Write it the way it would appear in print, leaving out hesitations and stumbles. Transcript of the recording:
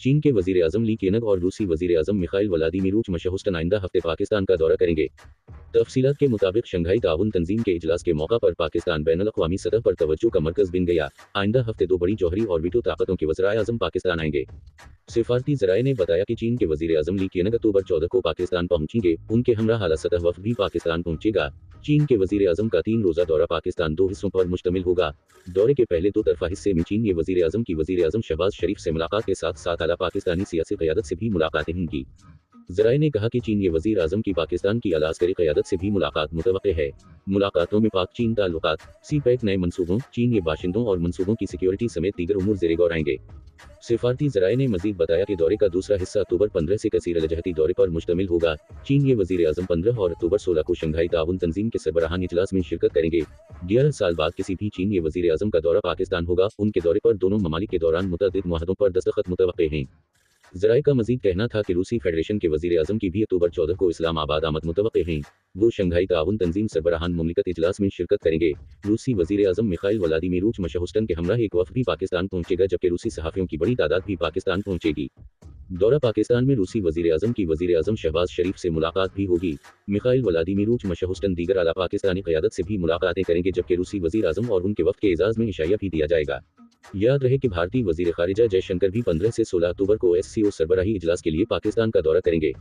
चीन के वज़ीर-ए-आज़म ली केनग और रूसी वज़ीर-ए-आज़म मिखाइल व्लादिमीरोविच मशहुस्टन आइंदा हफ्ते पाकिस्तान का दौरा करेंगे। तफसीलात के मुताबिक शंघाई ताउन तंजीम के इजलास के मौका पर पाकिस्तान बैनुल-अक़वामी सतह पर तवज्जो का मरकज़ बन गया। आइंदा हफ्ते दो बड़ी जौहरी और वीटो ताकतों के वज़ीर-ए-आज़म पाकिस्तान आएंगे। सिफारती ज़राए ने बताया कि चीन के वज़ीर-ए-आज़म ली केनग अक्टूबर 14 को पाकिस्तान पहुंचेंगे। उनके हमरा आला सतह वफ़द भी पाकिस्तान पहुंचेगा। चीन के वज़ीर-ए-आज़म का 3 रोज़ा दौरा पाकिस्तान 2 हिस्सों पर मुश्तमिल होगा। दौरे के पहले दो तरफ़ा हिस्से में चीन के वज़ीर-ए-आज़म की वज़ीर-ए-आज़म शहबाज शरीफ से मुलाकात के साथ साथ आला पाकिस्तानी सियासी क़यादत से भी मुलाकातें होंगी। ज़राए ने कहा कि चीन के वज़ीर-ए-आज़म की पाकिस्तान की आला अस्करी क़यादत से भी मुलाकात मुतवक्किह है। मुलाकातों में पाक-चीन ताल्लुकात, सी-पैक नए मंसूबों, चीन के बाशिंदों और मंसूबों की सिक्योरिटी समेत दीगर उमूर ज़ेरे गौर आएंगे। सिफारती ज़राए ने मज़ीद बताया कि दौरे का दूसरा हिस्सा अक्टूबर 15 से कसीर-अल-जहती दौरे पर मुश्तमिल होगा। चीन के वज़ीर-ए-आज़म 15 और अक्टूबर 16 को शंघाई ताउन तंजीम के सरबराहान इजलास में शिरकत करेंगे। 11 साल बाद किसी भी चीन के वज़ीर-ए-आज़म का दौरा पाकिस्तान होगा। उनके दौरे पर दोनों ममालिक के दौरान मुतअद्दिद मुआहदों पर दस्तखत मुतवक्किह हैं। ज़राए का मज़ीद कहना था कि रूसी फेडरेशन के वज़ीर-ए-आज़म की भी अक्टूबर 14 को इस्लामाबाद आमद मुतवक्किह हैं। वो शंघाई ताउन तंजीम सरबराहान मुमलिकत इजलास में शिरकत करेंगे। रूसी वज़ीर-ए-आज़म मिखाइल व्लादिमीरोविच मशहुस्टन के हमरा एक वफ़द भी पाकिस्तान पहुंचेगा, जबकि रूसी सहाफ़ियों की बड़ी तादाद भी पाकिस्तान पहुंचेगी। दौरा पाकिस्तान में रूसी वज़ीर-ए-आज़म की वज़ीर-ए-आज़म शहबाज शरीफ से मुलाकात भी होगी। मिखाइल व्लादिमीरोविच मशहुस्टन दीगर आला पाकिस्तानी क़यादत से भी मुलाकातें करेंगे, जबकि रूसी वज़ीर-ए-आज़म और उनके वफ़द के एजाज़ में इशाया भी दिया जाएगा। याद रहे कि भारतीय वज़ीर ख़ारिजा जयशंकर भी 15 से 16 अक्टूबर को एससीओ सरबराही इजलास के लिए पाकिस्तान का दौरा करेंगे।